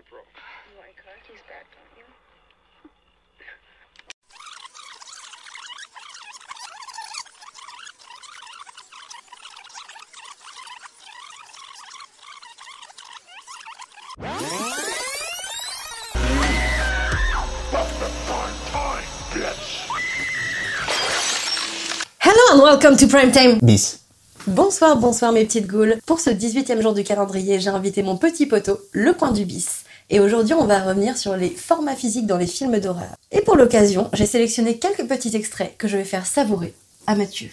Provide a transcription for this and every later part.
April. You want your car keys back, don't you? Hello and welcome to Prime Time. Bis. Bonsoir, bonsoir mes petites goules. Pour ce 18e jour du calendrier, j'ai invité mon petit poteau, le coin du bis. Et aujourd'hui, on va revenir sur les formats physiques dans les films d'horreur. Et pour l'occasion, j'ai sélectionné quelques petits extraits que je vais faire savourer à Mathieu.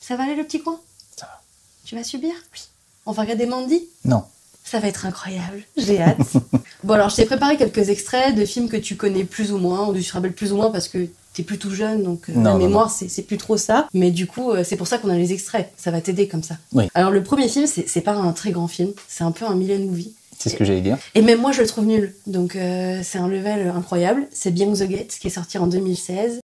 Ça va aller le petit coin? Ça va. Tu vas subir? Oui. On va regarder Mandy? Non. Ça va être incroyable, j'ai hâte. Bon alors, je t'ai préparé quelques extraits de films que tu connais plus ou moins, ou tu te rappelles plus ou moins parce que t'es plus tout jeune, donc la mémoire, c'est plus trop ça. Mais du coup, c'est pour ça qu'on a les extraits. Ça va t'aider comme ça. Oui. Alors le premier film, c'est pas un très grand film. C'est un peu un Millen movie. C'est ce que j'allais dire. Et même moi, je le trouve nul. Donc c'est un level incroyable. C'est Beyond the Gates, qui est sorti en 2016.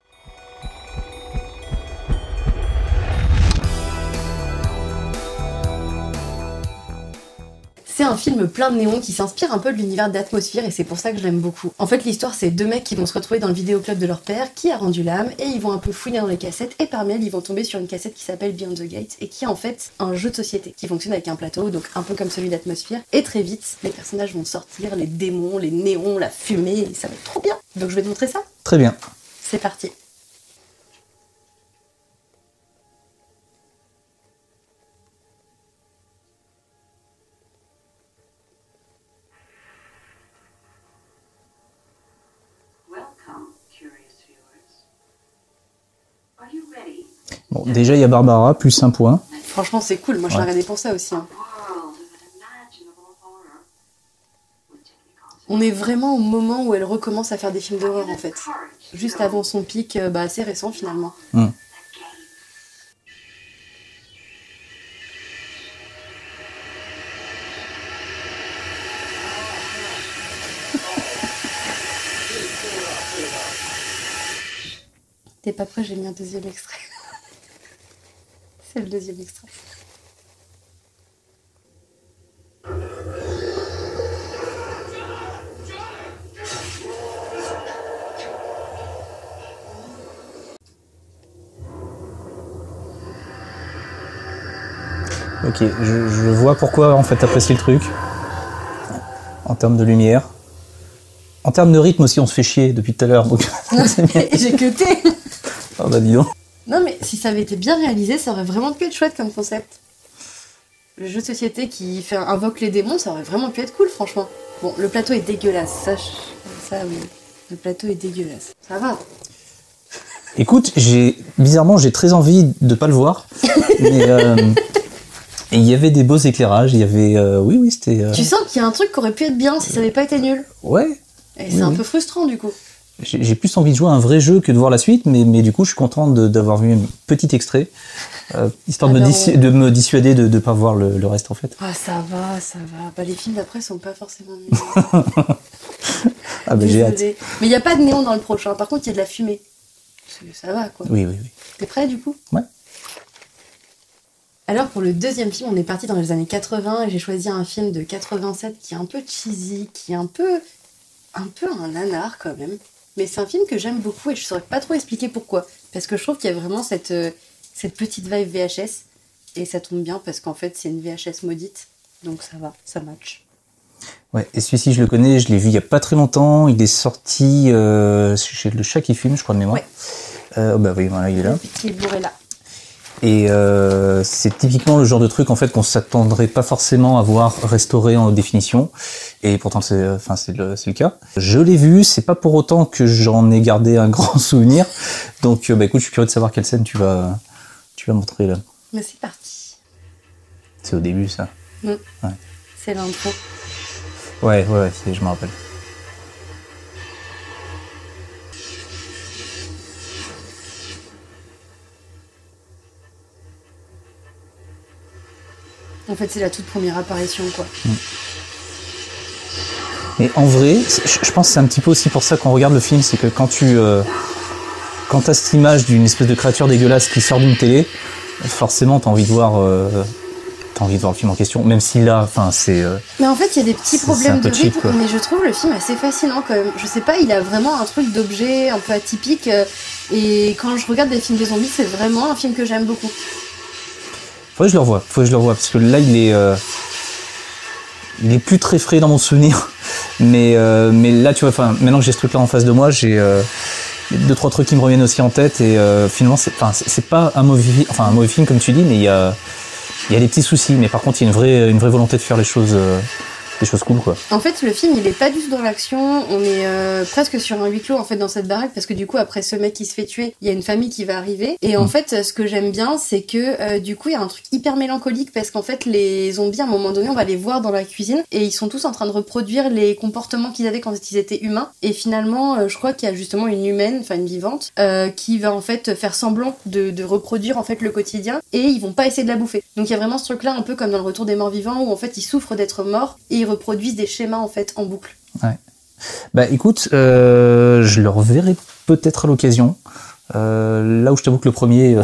C'est un film plein de néons qui s'inspire un peu de l'univers d'Atmosphere et c'est pour ça que je l'aime beaucoup. En fait, l'histoire, c'est deux mecs qui vont se retrouver dans le vidéoclub de leur père qui a rendu l'âme et ils vont un peu fouiner dans les cassettes et parmi elles, ils vont tomber sur une cassette qui s'appelle Beyond the Gates et qui est en fait un jeu de société qui fonctionne avec un plateau, donc un peu comme celui d'Atmosphere. Et très vite, les personnages vont sortir, les démons, les néons, la fumée, et ça va être trop bien. Donc je vais te montrer ça. Très bien. C'est parti. Bon, déjà, il y a Barbara, plus un point. Franchement, c'est cool. Moi, je l'ai regardé pour ça aussi. Hein. On est vraiment au moment où elle recommence à faire des films d'horreur, en fait. Juste avant son pic, assez récent, finalement. T'es pas prêt, j'ai mis un deuxième extrait. C'est le deuxième extrait. Ok, je vois pourquoi en fait t'apprécies le truc. En termes de lumière. En termes de rythme aussi, on se fait chier depuis tout à l'heure. Donc... J'ai cuté. Oh bah dis donc. Non mais si ça avait été bien réalisé, ça aurait vraiment pu être chouette comme concept. Le jeu de société qui invoque les démons, ça aurait vraiment pu être cool franchement. Bon, le plateau est dégueulasse, ça oui. Le plateau est dégueulasse. Ça va. Écoute, bizarrement j'ai très envie de pas le voir. Mais il y avait des beaux éclairages, il y avait... oui, c'était... Tu sens qu'il y a un truc qui aurait pu être bien si ça n'avait pas été nul. Ouais. Et c'est un peu frustrant du coup. J'ai plus envie de jouer à un vrai jeu que de voir la suite, mais du coup je suis content d'avoir vu un petit extrait, histoire de me dissuader de ne pas voir le reste en fait. Ah ça va. Bah, les films d'après sont pas forcément nuls. Ah bah j'ai hâte. Mais il n'y a pas de néon dans le prochain, par contre il y a de la fumée. Ça va quoi. Oui. T'es prêt du coup? Ouais. Alors pour le deuxième film, on est parti dans les années 80 et j'ai choisi un film de 87 qui est un peu cheesy, qui est un peu un nanar quand même. Mais c'est un film que j'aime beaucoup et je saurais pas trop expliquer pourquoi. Parce que je trouve qu'il y a vraiment cette petite vibe VHS. Et ça tombe bien parce qu'en fait c'est une VHS maudite. Donc ça va, ça match. Ouais, et celui-ci je le connais, je l'ai vu il y a pas très longtemps. Il est sorti chez Le Chat qui fume, je crois de mémoire. Ouais. Bah oui, voilà, il est là. Le petit bourré là. Et c'est typiquement le genre de truc en fait qu'on s'attendrait pas forcément à voir restauré en haute définition, et pourtant c'est le cas. Je l'ai vu, c'est pas pour autant que j'en ai gardé un grand souvenir. Donc bah écoute, je suis curieux de savoir quelle scène tu vas montrer là. Mais c'est parti. C'est au début ça. Ouais. C'est l'intro. Ouais, je me rappelle. En fait, c'est la toute première apparition, quoi. Mais en vrai, je pense que c'est un petit peu aussi pour ça qu'on regarde le film, c'est que quand t'as cette image d'une espèce de créature dégueulasse qui sort d'une télé, forcément t'as envie de voir t'as envie de voir le film en question, même si là, enfin, c'est... Mais en fait, il y a des petits c'est problèmes un peu de cheap, rythme, quoi. mais je trouve le film assez fascinant quand même. Je sais pas, il a vraiment un truc d'objet un peu atypique, et quand je regarde des films de zombies, c'est vraiment un film que j'aime beaucoup. Faudrait que je le revoie, parce que là, il est plus très frais dans mon souvenir, mais là, tu vois, enfin, maintenant que j'ai ce truc-là en face de moi, j'ai 2-3 trucs qui me reviennent aussi en tête, et finalement, c'est pas un mauvais film comme tu dis, mais il y a des petits soucis, mais par contre, il y a une vraie volonté de faire les choses cool, quoi. En fait, le film, il est pas du tout dans l'action. On est presque sur un huis clos en fait dans cette baraque parce que du coup, après ce mec qui se fait tuer, il y a une famille qui va arriver. Et en fait, ce que j'aime bien, c'est que du coup, il y a un truc hyper mélancolique parce qu'en fait, les zombies, à un moment donné, on va les voir dans la cuisine et ils sont tous en train de reproduire les comportements qu'ils avaient quand ils étaient humains. Et finalement, je crois qu'il y a justement une humaine, enfin une vivante, qui va en fait faire semblant de reproduire en fait le quotidien et ils vont pas essayer de la bouffer. Donc il y a vraiment ce truc-là, un peu comme dans le Retour des morts vivants, où en fait ils souffrent d'être morts et ils reproduisent des schémas en fait en boucle. Ouais. Bah écoute, je le reverrai peut-être à l'occasion. Là où je t'avoue que le premier,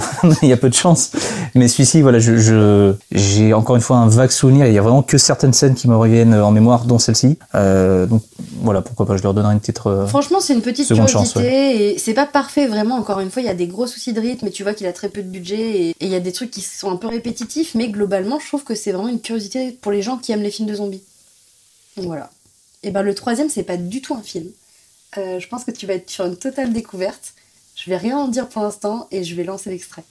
il y a peu de chance, mais celui-ci, voilà, j'ai encore une fois un vague souvenir. Il y a vraiment que certaines scènes qui me reviennent en mémoire, dont celle-ci. Donc voilà, pourquoi pas, je leur donnerai une petite. Franchement, c'est une petite seconde curiosité chance, ouais. et c'est pas parfait vraiment. Encore une fois, il y a des gros soucis de rythme, et tu vois qu'il a très peu de budget et il y a des trucs qui sont un peu répétitifs, mais globalement, je trouve que c'est vraiment une curiosité pour les gens qui aiment les films de zombies. Voilà. Et ben le troisième, c'est pas du tout un film. Je pense que tu vas être sur une totale découverte. Je vais rien en dire pour l'instant et je vais lancer l'extrait.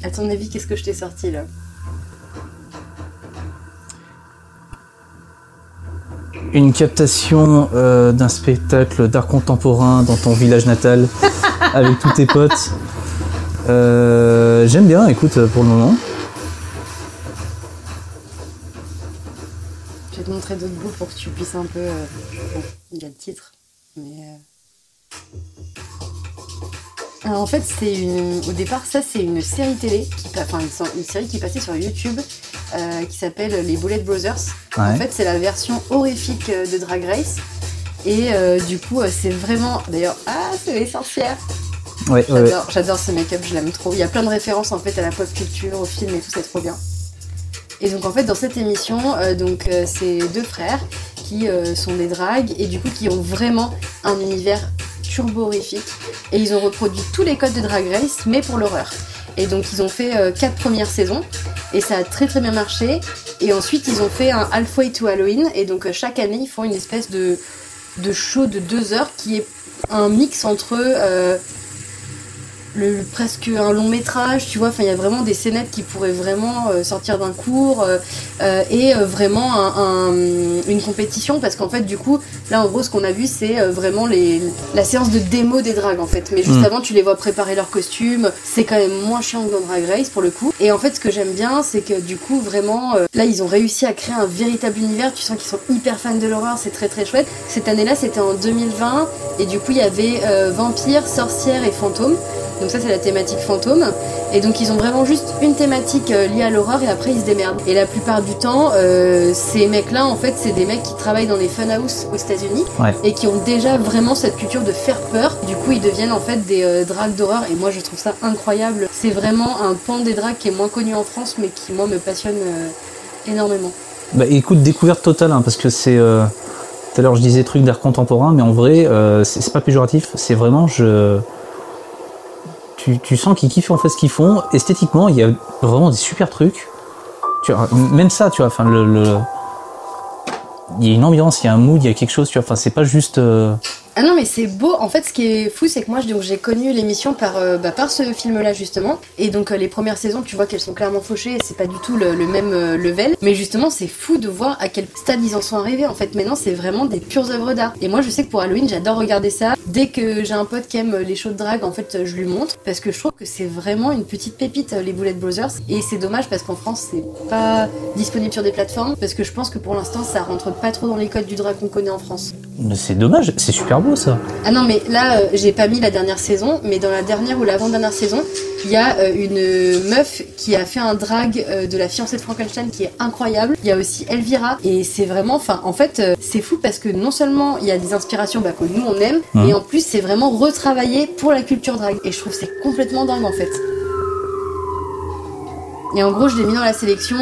À ton avis, qu'est-ce que je t'ai sorti là ? Une captation d'un spectacle d'art contemporain dans ton village natal avec tous tes potes. J'aime bien, écoute, pour le moment. Je vais te montrer d'autres bouts pour que tu puisses un peu... Bon, il y a le titre, mais... Alors, en fait, au départ, ça c'est une série télé, une série qui passait sur YouTube, qui s'appelle Les Bullet Brothers. Ouais. En fait, c'est la version horrifique de Drag Race. Et du coup, c'est vraiment... D'ailleurs, c'est les sorcières. Ouais. J'adore ce make-up, je l'aime trop. Il y a plein de références en fait à la pop culture, au film et tout, c'est trop bien. Et donc en fait, dans cette émission, c'est deux frères qui sont des drags et du coup qui ont vraiment un univers turbo-horrifique. Et ils ont reproduit tous les codes de Drag Race, mais pour l'horreur. Et donc ils ont fait 4 premières saisons et ça a très très bien marché. Et ensuite ils ont fait un Halfway to Halloween et donc chaque année ils font une espèce de show de 2 heures qui est un mix entre presque un long métrage, tu vois, enfin il y a vraiment des scénettes qui pourraient vraiment sortir d'un cours et vraiment une compétition parce qu'en fait du coup là en gros ce qu'on a vu c'est vraiment la séance de démo des drags en fait, mais juste avant tu les vois préparer leurs costumes, c'est quand même moins chiant que dans Drag Race pour le coup. Et en fait ce que j'aime bien c'est que du coup vraiment là ils ont réussi à créer un véritable univers, tu sens qu'ils sont hyper fans de l'horreur, c'est très très chouette. Cette année là c'était en 2020 et du coup il y avait vampires, sorcières et fantômes. Donc ça c'est la thématique fantôme. Et donc ils ont vraiment juste une thématique liée à l'horreur et après ils se démerdent. Et la plupart du temps, ces mecs-là en fait c'est des mecs qui travaillent dans les funhouse aux États-Unis et qui ont déjà vraiment cette culture de faire peur. Du coup ils deviennent en fait des drags d'horreur et moi je trouve ça incroyable. C'est vraiment un pan des drags qui est moins connu en France mais qui moi me passionne énormément. Bah écoute, découverte totale parce que c'est... Tout à l'heure je disais truc d'art contemporain mais en vrai c'est pas péjoratif, c'est vraiment... Tu sens qu'ils kiffent en fait ce qu'ils font. Esthétiquement, il y a vraiment des super trucs. Tu vois, même ça, tu vois, enfin il y a une ambiance, il y a un mood, il y a quelque chose, tu vois. Enfin, c'est pas juste Ah non mais c'est beau, en fait ce qui est fou c'est que moi j'ai connu l'émission par ce film-là justement, et donc les premières saisons tu vois qu'elles sont clairement fauchées, et c'est pas du tout le même level, mais justement c'est fou de voir à quel stade ils en sont arrivés en fait. Maintenant c'est vraiment des pures œuvres d'art, et moi je sais que pour Halloween j'adore regarder ça. Dès que j'ai un pote qui aime les shows de drague, en fait je lui montre, parce que je trouve que c'est vraiment une petite pépite les Bullet Brothers, et c'est dommage parce qu'en France c'est pas disponible sur des plateformes, parce que je pense que pour l'instant ça rentre pas trop dans les codes du drag qu'on connaît en France. Mais c'est dommage, c'est super beau ça. Ah non mais là j'ai pas mis la dernière saison, mais dans la dernière ou l'avant-dernière saison il y a une meuf qui a fait un drag de la fiancée de Frankenstein qui est incroyable. Il y a aussi Elvira, et c'est vraiment, en fait c'est fou parce que non seulement il y a des inspirations que nous on aime, et en plus c'est vraiment retravaillé pour la culture drag, et je trouve que c'est complètement dingue en fait. Et en gros, je l'ai mis dans la sélection,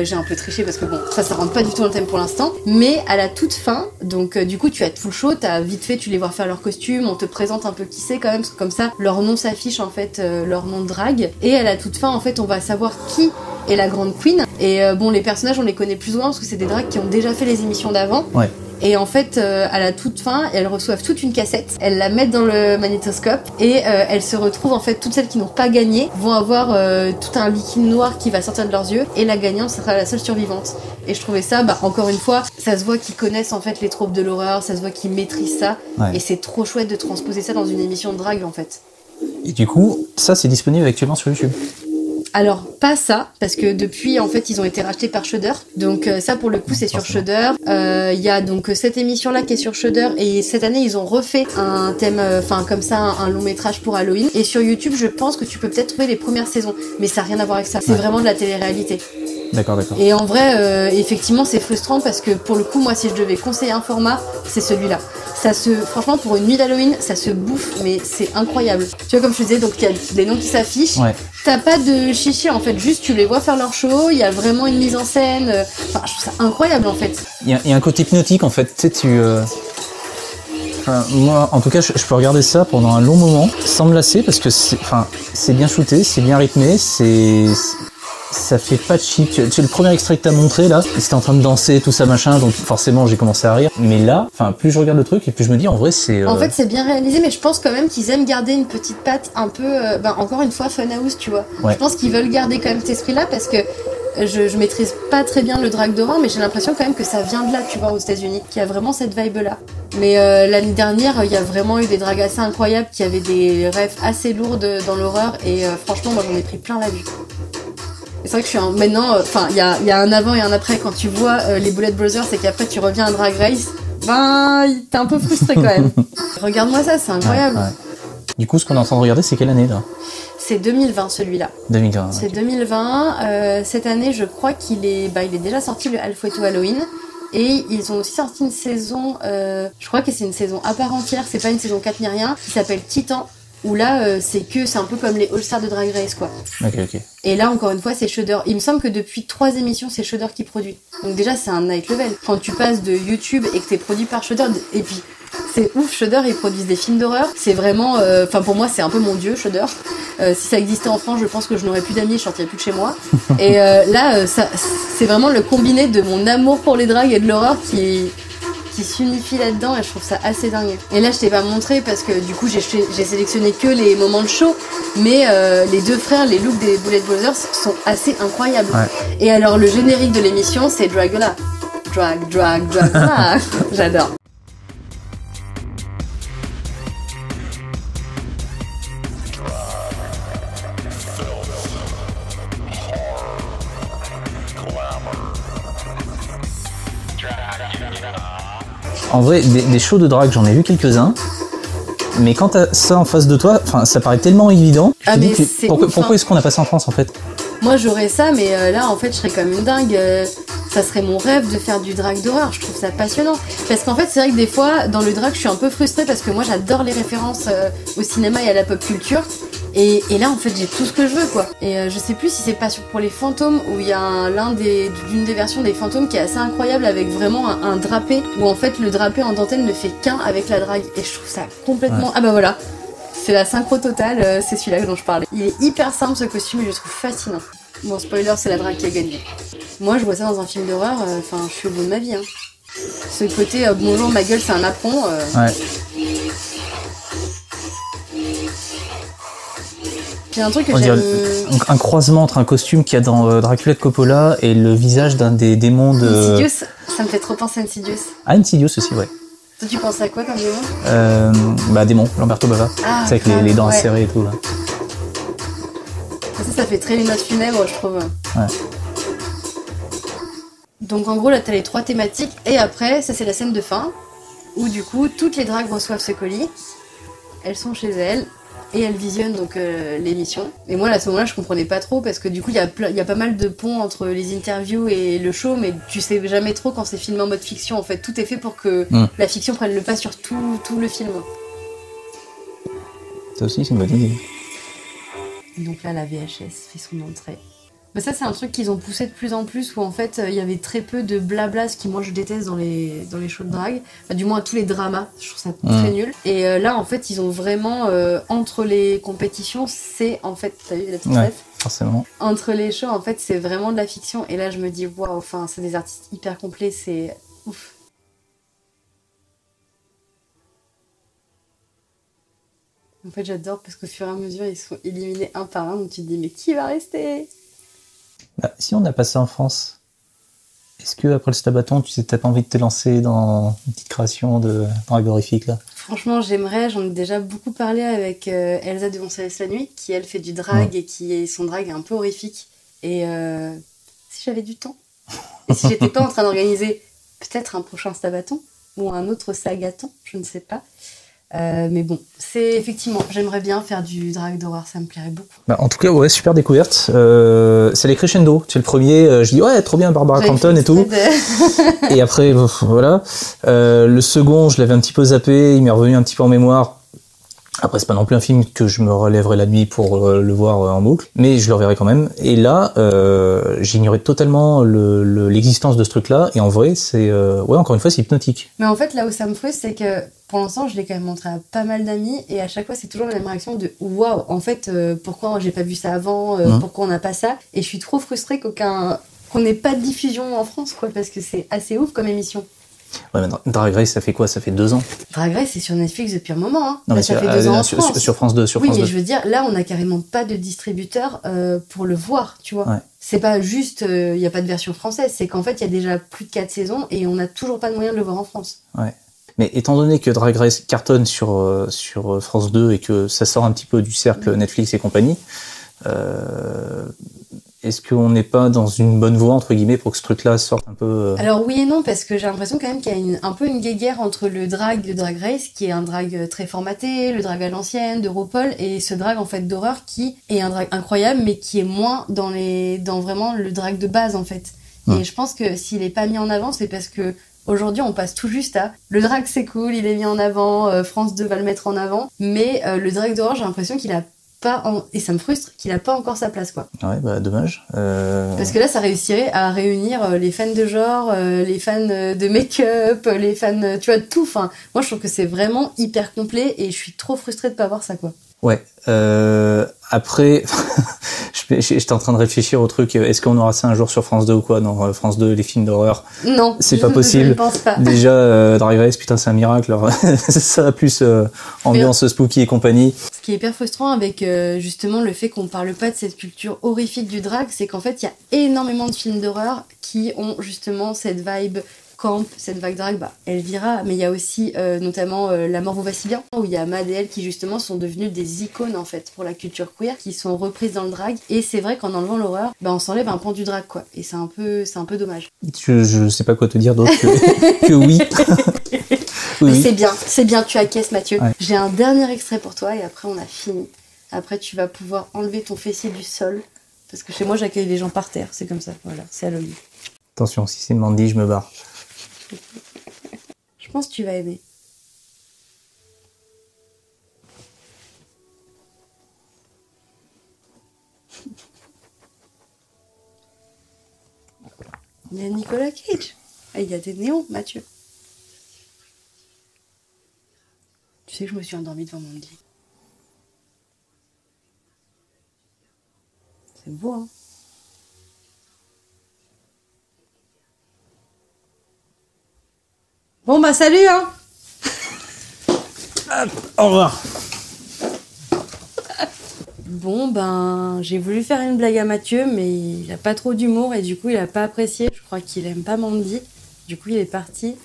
j'ai un peu triché parce que bon, ça rentre pas du tout dans le thème pour l'instant, mais à la toute fin, donc du coup tu as tout le show, t'as vite fait, tu les vois faire leur costume, on te présente un peu qui c'est quand même, parce que comme ça, leur nom s'affiche en fait, leur nom de drague, et à la toute fin, en fait, on va savoir qui est la grande queen, et bon, les personnages, on les connaît plus ou moins, parce que c'est des drags qui ont déjà fait les émissions d'avant. Ouais. Et en fait, à la toute fin, elles reçoivent toute une cassette, elles la mettent dans le magnétoscope, et elles se retrouvent, en fait, toutes celles qui n'ont pas gagné vont avoir tout un liquide noir qui va sortir de leurs yeux, et la gagnante sera la seule survivante. Et je trouvais ça, encore une fois, ça se voit qu'ils connaissent en fait les tropes de l'horreur, ça se voit qu'ils maîtrisent ça, et c'est trop chouette de transposer ça dans une émission de drague en fait. Et du coup, ça c'est disponible actuellement sur YouTube? Alors pas ça, parce que depuis en fait ils ont été rachetés par Shudder, donc ça pour le coup c'est sur Shudder. Il y a donc cette émission là qui est sur Shudder, et cette année ils ont refait un thème, comme ça un long métrage pour Halloween, et sur YouTube je pense que tu peux peut-être trouver les premières saisons, mais ça n'a rien à voir avec ça, c'est vraiment de la télé-réalité. D'accord. Et en vrai, effectivement, c'est frustrant parce que pour le coup, moi, si je devais conseiller un format, c'est celui-là. Franchement, pour une nuit d'Halloween, ça se bouffe, mais c'est incroyable. Tu vois, comme je te disais, donc il y a des noms qui s'affichent. Ouais. T'as pas de chichi, en fait, juste tu les vois faire leur show, il y a vraiment une mise en scène. Je trouve ça incroyable, en fait. Il y a un côté hypnotique, en fait. Tu sais, moi, en tout cas, je peux regarder ça pendant un long moment, sans me lasser, parce que c'est bien shooté, c'est bien rythmé, ça fait pas cheap. Tu sais, le premier extrait que t'as montré là, c'était en train de danser, tout ça machin, donc forcément j'ai commencé à rire. Mais là, plus je regarde le truc et plus je me dis en vrai c'est. En fait c'est bien réalisé, mais je pense quand même qu'ils aiment garder une petite patte un peu, encore une fois Funhouse, tu vois. Ouais. Je pense qu'ils veulent garder quand même cet esprit-là parce que je maîtrise pas très bien le drag d'horreur, mais j'ai l'impression quand même que ça vient de là, tu vois, aux États-Unis, qu'il y a vraiment cette vibe-là. Mais l'année dernière, il y a vraiment eu des drags assez incroyables qui avaient des rêves assez lourdes dans l'horreur, et franchement moi j'en ai pris plein la vue. C'est vrai que je suis maintenant, il y a un avant et un après quand tu vois les Bullet Brothers, et qu'après tu reviens à Drag Race, t'es un peu frustré quand même. Regarde-moi ça, c'est incroyable. Ouais. Du coup, ce qu'on est en train de regarder, c'est quelle année là? C'est 2020 celui-là. 2020. C'est 2020. Cette année, je crois qu'il est déjà sorti le Alfouetto Halloween. Et ils ont aussi sorti une saison, je crois que c'est une saison à part entière, c'est pas une saison 4 ni rien, qui s'appelle Titan. Où là, c'est un peu comme les All-Stars de Drag Race, quoi. Ok. Et là, encore une fois, c'est Shudder. Il me semble que depuis 3 émissions, c'est Shudder qui produit. Donc déjà, c'est un high level. Quand tu passes de YouTube et que t'es produit par Shudder, et puis c'est ouf, Shudder, ils produisent des films d'horreur. C'est vraiment, pour moi, c'est un peu mon dieu, Shudder. Si ça existait en France, je pense que je n'aurais plus d'amis, je sortirais plus de chez moi. Et là, c'est vraiment le combiné de mon amour pour les drags et de l'horreur qui s'unifie là-dedans, et je trouve ça assez dingue. Et là je t'ai pas montré parce que du coup j'ai sélectionné que les moments de show, mais les deux frères, les looks des Bullet Brothers sont assez incroyables. Ouais. Et alors le générique de l'émission c'est Dragula. Dragula. J'adore. En vrai, des shows de drague, j'en ai vu quelques-uns. Mais quand t'as ça en face de toi, ça paraît tellement évident. Pourquoi est-ce qu'on a pas ça en France en fait? Moi j'aurais ça, mais là en fait je serais comme une dingue. Ça serait mon rêve de faire du drag d'horreur. Je trouve ça passionnant. Parce qu'en fait c'est vrai que des fois dans le drag je suis un peu frustrée parce que moi j'adore les références au cinéma et à la pop culture. Et là en fait j'ai tout ce que je veux quoi. Et je sais plus si c'est pas pour les fantômes où il y a d'une des versions des fantômes qui est assez incroyable avec vraiment un drapé où en fait le drapé en dentelle ne fait qu'un avec la drague. Et je trouve ça complètement... Ouais. Ah bah voilà, c'est la synchro totale, c'est celui-là dont je parlais. Il est hyper simple ce costume et je le trouve fascinant. Bon spoiler, c'est la drague qui a gagné. Moi je vois ça dans un film d'horreur, je suis au bout de ma vie. Hein. Ce côté bonjour ma gueule c'est un apron. Ouais. J'ai un truc que On dirait j'aime... un croisement entre un costume qu'il y a dans Dracula de Coppola et le visage d'un des démons de... Insidious, ça me fait trop penser à Insidious. Ah, Insidious aussi, ouais. Toi, tu penses à quoi comme démon? Démon, Lamberto Bava. Ah, c'est avec les dents acérées et tout, là. Ça fait très les notes funèbres, je trouve. Ouais. Donc en gros, là, t'as les 3 thématiques. Et après, ça c'est la scène de fin, où du coup, toutes les dragues reçoivent ce colis. Elles sont chez elles. Et elles visionnent donc l'émission. Et moi, à ce moment-là, je comprenais pas trop parce que du coup, il y a pas mal de ponts entre les interviews et le show, mais tu sais jamais trop quand c'est filmé en mode fiction. En fait, tout est fait pour que la fiction prenne le pas sur tout le film. Ça aussi, c'est une bonne idée. Donc là, la VHS fait son entrée. Mais ça, c'est un truc qu'ils ont poussé de plus en plus, où en fait, il y avait très peu de blabla, ce qui moi je déteste dans les shows de drague. Enfin, du moins, tous les dramas, je trouve ça très nul. Et là, en fait, ils ont vraiment, entre les compétitions, c'est en fait, t'as vu la petite ref ? Forcément. Entre les shows, en fait, c'est vraiment de la fiction. Et là, je me dis, waouh, enfin, c'est des artistes hyper complets, c'est ouf. En fait, j'adore parce qu'au fur et à mesure, ils sont éliminés un par un, donc tu te dis, mais qui va rester ? Bah, si on a passé en France, est-ce que après le Stabaton, tu sais, t'as pas envie de te lancer dans une petite création de drague horrifique là? Franchement, j'aimerais, j'en ai déjà beaucoup parlé avec Elsa de Gonçalves la Nuit, qui elle fait du drag et son drag est un peu horrifique. Et si j'avais du temps, et si j'étais pas en train d'organiser peut-être un prochain Stabaton ou un autre Sagaton, je ne sais pas. Mais bon, c'est effectivement, j'aimerais bien faire du drag d'horreur, ça me plairait beaucoup. Bah, en tout cas, ouais, super découverte. C'est les crescendo. C'est le premier. Je dis ouais, trop bien, Barbara Crampton et tout. Et après, voilà. Le second, je l'avais un petit peu zappé. Il m'est revenu un petit peu en mémoire. Après, c'est pas non plus un film que je me relèverai la nuit pour le voir en boucle, mais je le reverrai quand même. Et là, j'ignorais totalement l'existence de ce truc-là. Et en vrai, c'est ouais, encore une fois, c'est hypnotique. Mais en fait, là où ça me frustre, c'est que pour l'instant, je l'ai quand même montré à pas mal d'amis, et à chaque fois, c'est toujours la même réaction de waouh, en fait, pourquoi j'ai pas vu ça avant, pourquoi on n'a pas ça. Et je suis trop frustrée qu'on n'ait pas de diffusion en France, quoi, parce que c'est assez ouf comme émission. Ouais, mais Drag Race, ça fait quoi? Ça fait 2 ans. Drag Race, c'est sur Netflix depuis un moment. Hein. Non, là, mais ça fait 2 ans en France. Sur France 2. Oui, mais je veux dire, là, on n'a carrément pas de distributeur pour le voir, tu vois. Ouais. C'est pas juste, il n'y a pas de version française, c'est qu'en fait, il y a déjà plus de 4 saisons et on n'a toujours pas de moyen de le voir en France. Ouais. Mais étant donné que Drag Race cartonne sur France 2 et que ça sort un petit peu du cercle Netflix et compagnie, est-ce qu'on n'est pas dans une bonne voie, entre guillemets, pour que ce truc-là sorte un peu... Alors oui et non, parce que j'ai l'impression quand même qu'il y a un peu une guéguerre entre le drag de Drag Race, qui est un drag très formaté, le drag à l'ancienne, de RuPaul, et ce drag en fait d'horreur qui est un drag incroyable, mais qui est moins dans vraiment le drag de base en fait. Et je pense que s'il est pas mis en avant, c'est parce que aujourd'hui, on passe tout juste à le drag c'est cool, il est mis en avant, France 2 va le mettre en avant, mais le drag d'horreur, j'ai l'impression qu'il a et ça me frustre qu'il a pas encore sa place, quoi. Ouais, bah dommage. Parce que là, ça réussirait à réunir les fans de genre, les fans de make-up, les fans, tu vois, de tout. Enfin, moi, je trouve que c'est vraiment hyper complet et je suis trop frustrée de pas voir ça, quoi. Ouais. Après, j'étais en train de réfléchir au truc. Est-ce qu'on aura ça un jour sur France 2 ou quoi? Non, France 2, les films d'horreur. Non, c'est pas possible. Je ne pense pas. Déjà, Drag Race, putain, c'est un miracle. Alors, ça a plus ambiance spooky et compagnie. Ce qui est hyper frustrant avec justement le fait qu'on parle pas de cette culture horrifique du drag, c'est qu'en fait, il y a énormément de films d'horreur qui ont justement cette vibe camp, cette vague drag, Elvira, mais il y a aussi notamment La mort vous va si bien, où il y a Mad et Elle qui justement sont devenus des icônes en fait pour la culture queer, qui sont reprises dans le drag. Et c'est vrai qu'en enlevant l'horreur, on s'enlève un pan du drag, quoi. Et c'est un peu dommage. Je sais pas quoi te dire d'autre que oui. Oui. C'est bien, tu acquiesces, Mathieu. Ouais. J'ai un dernier extrait pour toi et après on a fini. Après tu vas pouvoir enlever ton fessier du sol, parce que chez moi j'accueille les gens par terre, c'est comme ça, voilà, c'est Halloween. Attention, si c'est Mandy, je me barre. Je pense que tu vas aimer. Il y a Nicolas Cage. Ah, il y a des néons, Mathieu. Tu sais que je me suis endormie devant mon lit. C'est beau, hein? Bon, salut, hein! Au revoir! Bon, ben, j'ai voulu faire une blague à Mathieu, mais il a pas trop d'humour et du coup, il a pas apprécié. Je crois qu'il aime pas Mandy. Du coup, il est parti.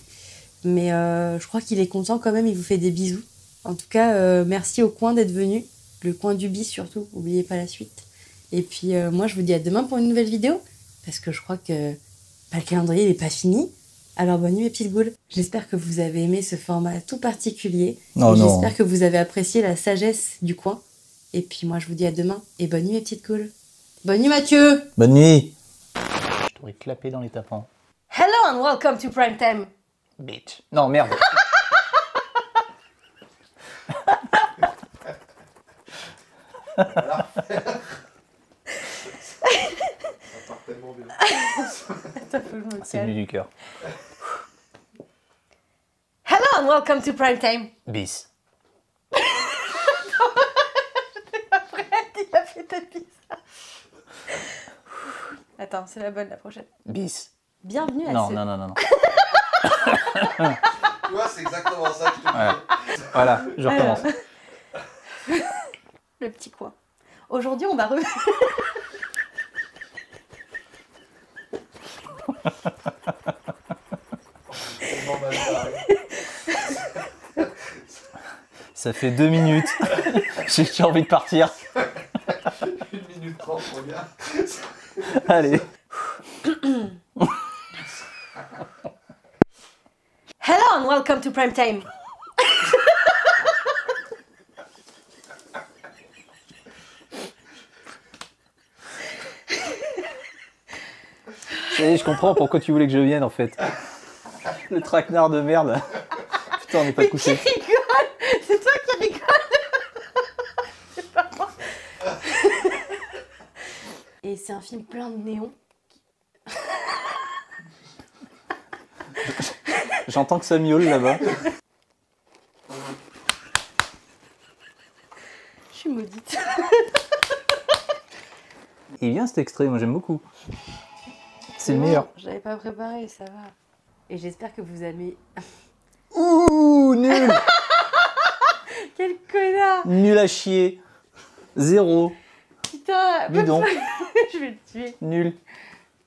Mais je crois qu'il est content quand même, il vous fait des bisous. En tout cas, merci au coin d'être venu. Le coin du bis surtout, n'oubliez pas la suite. Et puis, moi, je vous dis à demain pour une nouvelle vidéo. Parce que je crois que le calendrier n'est pas fini. Alors, bonne nuit, mes petites boules. J'espère que vous avez aimé ce format tout particulier. Non, non. J'espère que vous avez apprécié la sagesse du coin. Et puis moi, je vous dis à demain. Et bonne nuit, mes petites cools. Bonne nuit, Mathieu. Bonne nuit. Je t'aurais clapé dans les tapants. Hello and welcome to Prime Time. Bitch. Non, merde. Ça part tellement bien. Attends, faut que je me C'est calme. venu du cœur. Hello and welcome to Prime Time. Bis. Il a fait ta pisse. Attends, c'est la bonne, la prochaine. Bis. Bienvenue à Non, ce... non, non, non, non. Tu vois, c'est exactement ça que je te dis. Voilà, je recommence. Le petit coin. Aujourd'hui, on va revenir... Tellement mal barré. Ça fait 2 minutes. J'ai envie de partir. 1 minute 30, regarde. Allez. Hello and welcome to Prime Time. Ça y est, je comprends pourquoi tu voulais que je vienne en fait. Le traquenard de merde. Putain, on n'est pas couché. Qui rigole? C'est toi qui rigole. C'est pas moi. Et c'est un film plein de néons. J'entends que ça miaule là-bas. Je suis maudite. Il vient cet extrait, moi j'aime beaucoup. C'est le meilleur. J'avais pas préparé, ça va. Et j'espère que vous allez... Ouh, nul. Quel connard. Nul à chier. 0. Putain. Bidon. Je vais le tuer. Nul.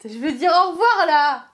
Je vais dire au revoir là.